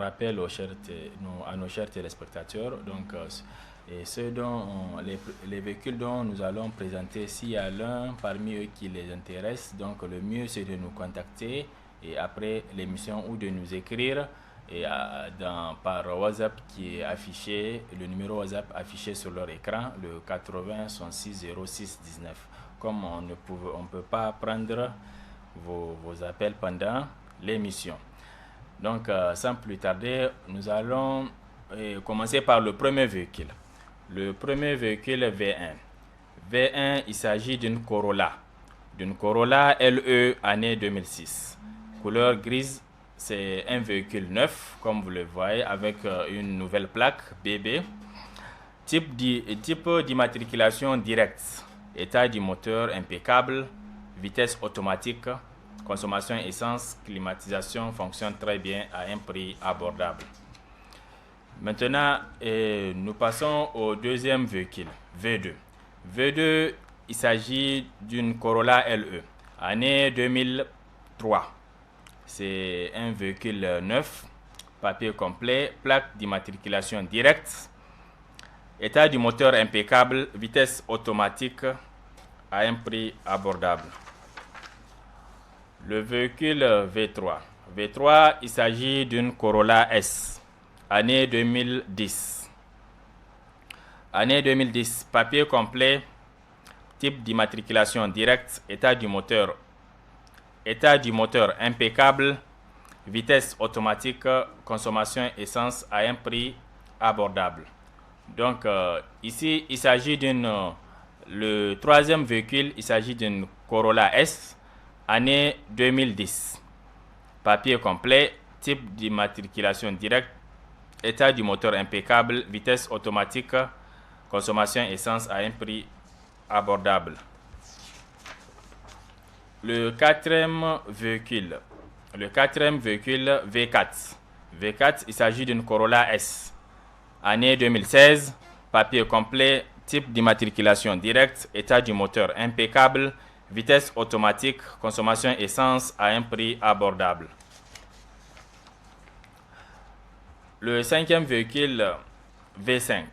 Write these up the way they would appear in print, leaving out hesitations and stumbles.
rappelle à nos chers téléspectateurs, donc, et ceux dont les véhicules dont nous allons présenter, s'il y a l'un parmi eux qui les intéresse, donc le mieux c'est de nous contacter et après l'émission ou de nous écrire et par WhatsApp qui est affiché, le numéro WhatsApp affiché sur leur écran, le 80 66 06 19. Comme on ne peut pas prendre vos appels pendant l'émission. Donc, sans plus tarder, nous allons commencer par le premier véhicule. Le premier véhicule V1. V1, il s'agit d'une Corolla LE année 2006. Couleur grise, c'est un véhicule neuf, comme vous le voyez, avec une nouvelle plaque BB. Type d'immatriculation directe. État du moteur impeccable. Vitesse automatique. Consommation essence, climatisation fonctionne très bien à un prix abordable. Maintenant, nous passons au deuxième véhicule, V2. V2, il s'agit d'une Corolla LE, année 2003. C'est un véhicule neuf, papier complet, plaque d'immatriculation directe, état du moteur impeccable, vitesse automatique à un prix abordable. Le véhicule V3. V3, il s'agit d'une Corolla S, année 2010. Année 2010, papier complet, type d'immatriculation directe, état du moteur impeccable, vitesse automatique, consommation essence à un prix abordable. Donc ici, il s'agit le troisième véhicule, il s'agit d'une Corolla S, année 2010. Papier complet, type d'immatriculation directe, état du moteur impeccable, vitesse automatique, consommation essence à un prix abordable. Le quatrième véhicule V4. V4, il s'agit d'une Corolla S, année 2016, papier complet, type d'immatriculation directe, état du moteur impeccable, vitesse automatique, consommation essence à un prix abordable. Le cinquième véhicule V5.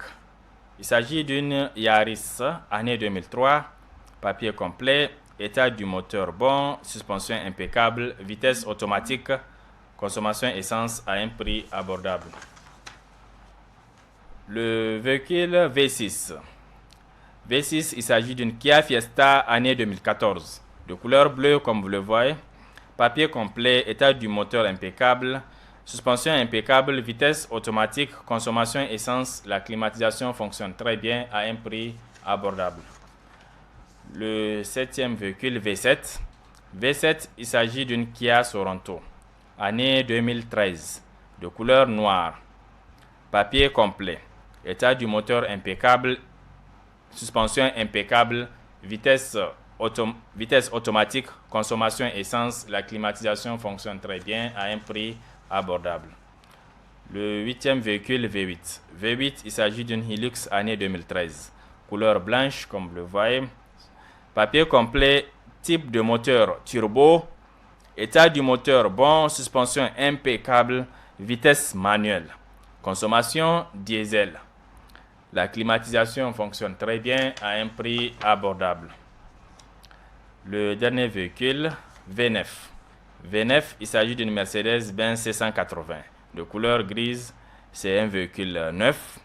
Il s'agit d'une Yaris, année 2003, papier complet, état du moteur bon, suspension impeccable, vitesse automatique, consommation essence à un prix abordable. Le véhicule V6. V6, il s'agit d'une Kia Fiesta année 2014, de couleur bleue comme vous le voyez, papier complet, état du moteur impeccable, suspension impeccable, vitesse automatique, consommation essence, la climatisation fonctionne très bien à un prix abordable. Le septième véhicule V7. V7, il s'agit d'une Kia Sorento, année 2013, de couleur noire, papier complet, état du moteur impeccable, suspension impeccable, vitesse automatique, consommation essence, la climatisation fonctionne très bien à un prix abordable. Le huitième véhicule V8. V8, il s'agit d'une Hilux année 2013, couleur blanche comme vous le voyez, papier complet, type de moteur turbo, état du moteur bon, suspension impeccable, vitesse manuelle, consommation diesel. La climatisation fonctionne très bien à un prix abordable. Le dernier véhicule, V9. V9, il s'agit d'une Mercedes-Benz C180, de couleur grise. C'est un véhicule neuf.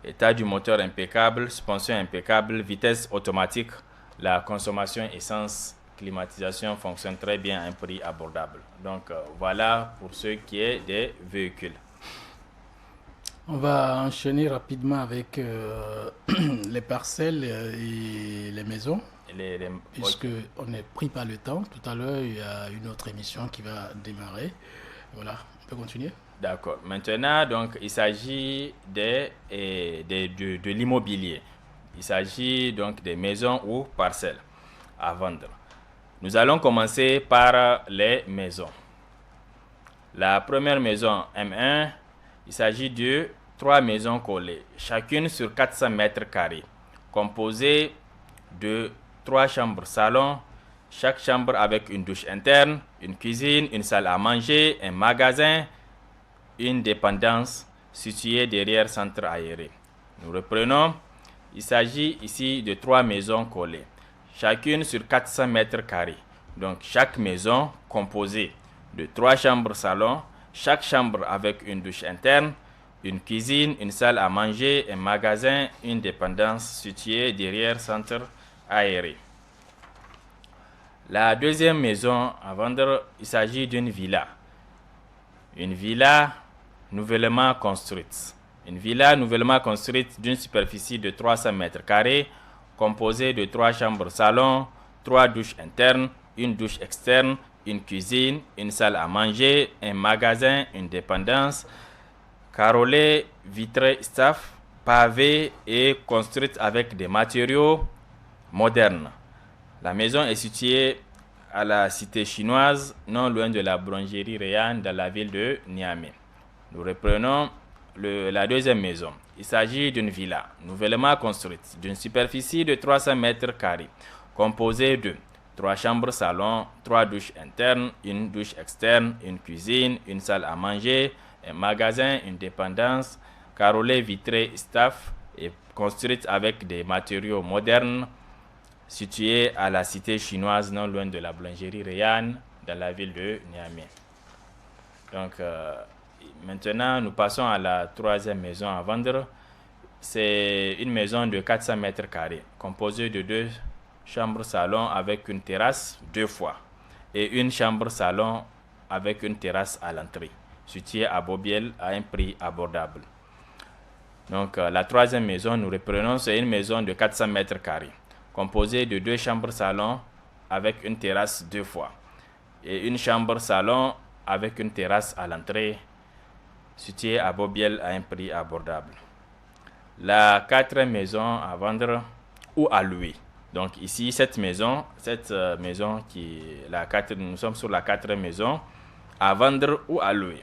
État du moteur impeccable, suspension impeccable, vitesse automatique. La consommation essence, climatisation fonctionne très bien à un prix abordable. Donc voilà pour ce qui est des véhicules. On va enchaîner rapidement avec les parcelles et les maisons. Puisque on est pris par le temps. Tout à l'heure, il y a une autre émission qui va démarrer. Voilà, on peut continuer. D'accord. Maintenant, donc, il s'agit de l'immobilier. Il s'agit donc des maisons ou parcelles à vendre. Nous allons commencer par les maisons. La première maison M1, il s'agit de 3 maisons collées, chacune sur 400 mètres carrés, composées de 3 chambres salon, chaque chambre avec une douche interne, une cuisine, une salle à manger, un magasin, une dépendance située derrière centre aéré. Nous reprenons. Il s'agit ici de 3 maisons collées, chacune sur 400 mètres carrés. Donc chaque maison composée de 3 chambres salon, chaque chambre avec une douche interne, une cuisine, une salle à manger, un magasin, une dépendance située derrière centre aéré. La deuxième maison à vendre, il s'agit d'une villa. Une villa nouvellement construite. Une villa nouvellement construite d'une superficie de 300 mètres carrés, composée de 3 chambres salon, 3 douches internes, une douche externe, une cuisine, une salle à manger, un magasin, une dépendance, carrelée, vitrée, staff, pavée et construite avec des matériaux modernes. La maison est située à la cité chinoise, non loin de la boulangerie Rayan dans la ville de Niamey. Nous reprenons la deuxième maison. Il s'agit d'une villa nouvellement construite d'une superficie de 300 mètres carrés, composée de 3 chambres salon, 3 douches internes, une douche externe, une cuisine, une salle à manger, un magasin, une dépendance, carrelée, vitrée, staff et construite avec des matériaux modernes, située à la cité chinoise non loin de la boulangerie Rayan dans la ville de Niamey. Donc maintenant nous passons à la troisième maison à vendre. C'est une maison de 400 mètres carrés composée de 2 chambres salon avec une terrasse 2 fois et une chambre salon avec une terrasse à l'entrée, située à Bobiel à un prix abordable. Donc la troisième maison, nous reprenons, c'est une maison de 400 mètres carrés composée de 2 chambres salon avec une terrasse 2 fois et une chambre salon avec une terrasse à l'entrée, située à Bobiel à un prix abordable. La quatrième maison à vendre ou à louer. Donc ici, cette maison nous sommes sur la quatrième maison à vendre ou à louer.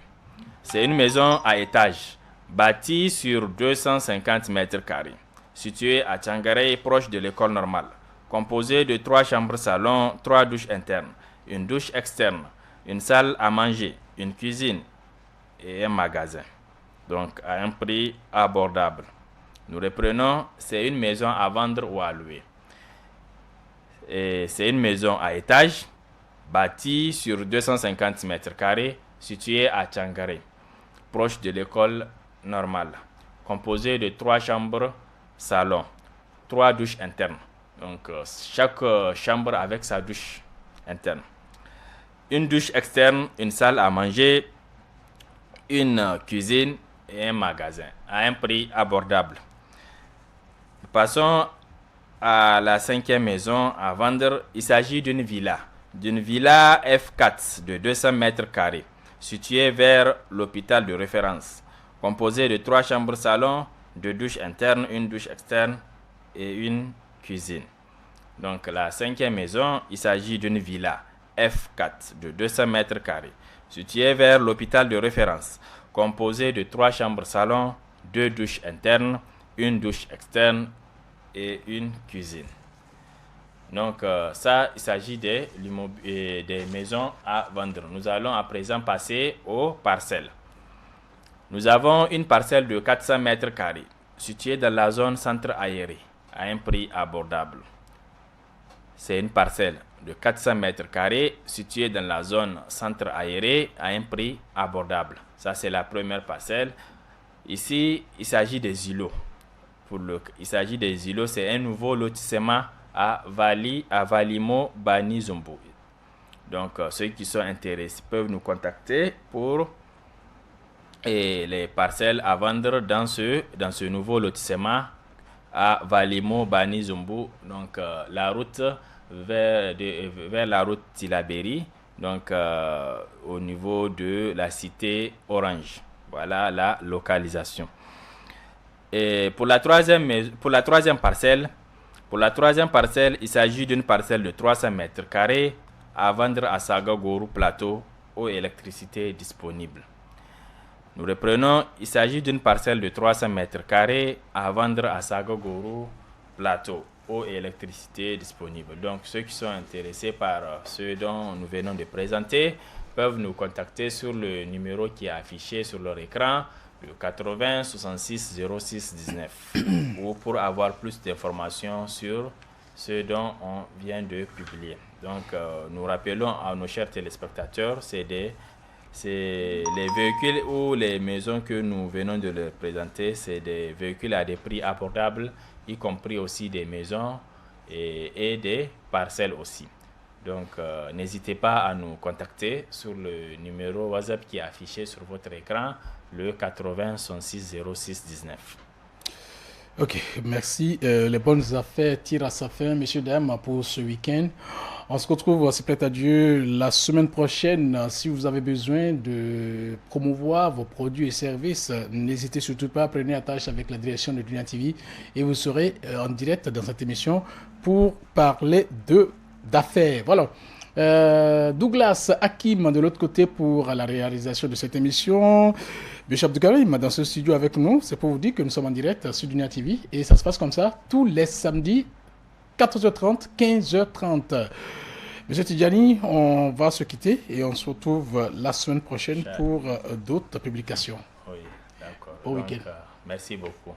C'est une maison à étage, bâtie sur 250 mètres carrés, située à Tchangaré, proche de l'école normale, composée de 3 chambres salon, 3 douches internes, une douche externe, une salle à manger, une cuisine et un magasin. Donc à un prix abordable. Nous reprenons, c'est une maison à vendre ou à louer. C'est une maison à étage, bâtie sur 250 mètres carrés, située à Tchangaré, proche de l'école normale, composée de 3 chambres salon, 3 douches internes. Donc chaque chambre avec sa douche interne. Une douche externe, une salle à manger, une cuisine et un magasin à un prix abordable. Passons à la cinquième maison à vendre. Il s'agit d'une villa F4 de 200 mètres carrés, située vers l'hôpital de référence, composée de 3 chambres salon, 2 douches internes, une douche externe et une cuisine. Donc la cinquième maison, il s'agit d'une villa F4 de 200 mètres carrés, située vers l'hôpital de référence, composée de 3 chambres salon, 2 douches internes, une douche externe et une cuisine. Donc ça, il s'agit des maisons à vendre. Nous allons à présent passer aux parcelles. Nous avons une parcelle de 400 mètres carrés, située dans la zone centre aéré, à un prix abordable. C'est une parcelle de 400 mètres carrés, située dans la zone centre aéré, à un prix abordable. Ça, c'est la première parcelle. Ici, il s'agit des îlots. Il s'agit des îlots, c'est un nouveau lotissement à Valimo, Bani, Zombo. Donc, ceux qui sont intéressés peuvent nous contacter pour les parcelles à vendre dans ce nouveau lotissement à Valimo, Bani, Zombo. Donc, la route vers la route Tilaberi, donc au niveau de la cité Orange. Voilà la localisation. Et pour la troisième parcelle, il s'agit d'une parcelle de 300 mètres carrés à vendre à Sagagourou Plateau, eau et électricité disponible. Nous reprenons, il s'agit d'une parcelle de 300 mètres carrés à vendre à Sagagourou Plateau, eau et électricité disponible. Donc ceux qui sont intéressés par ce dont nous venons de présenter peuvent nous contacter sur le numéro qui est affiché sur leur écran, le 80 66 06 19, ou pour avoir plus d'informations sur ce dont on vient de publier. Donc, nous rappelons à nos chers téléspectateurs, c'est les véhicules ou les maisons que nous venons de leur présenter, c'est des véhicules à des prix abordables, y compris aussi des maisons et des parcelles aussi. Donc, n'hésitez pas à nous contacter sur le numéro WhatsApp qui est affiché sur votre écran, le 80 66 06 19. Ok, merci. Les bonnes affaires tirent à sa fin, messieurs, dames, pour ce week-end. On se retrouve, s'il plaît à Dieu, la semaine prochaine. Si vous avez besoin de promouvoir vos produits et services, n'hésitez surtout pas, prenez attache avec la direction de Dunia TV et vous serez en direct dans cette émission pour parler d'affaires. Voilà. Douglas Hakim de l'autre côté pour la réalisation de cette émission. Bishop Abdoukarim dans ce studio avec nous. C'est pour vous dire que nous sommes en direct sur Dunia TV et ça se passe comme ça tous les samedis 14h30, 15h30. Monsieur Tidjani, on va se quitter et on se retrouve la semaine prochaine pour d'autres publications. Oui, d'accord. Au week-end. Merci beaucoup.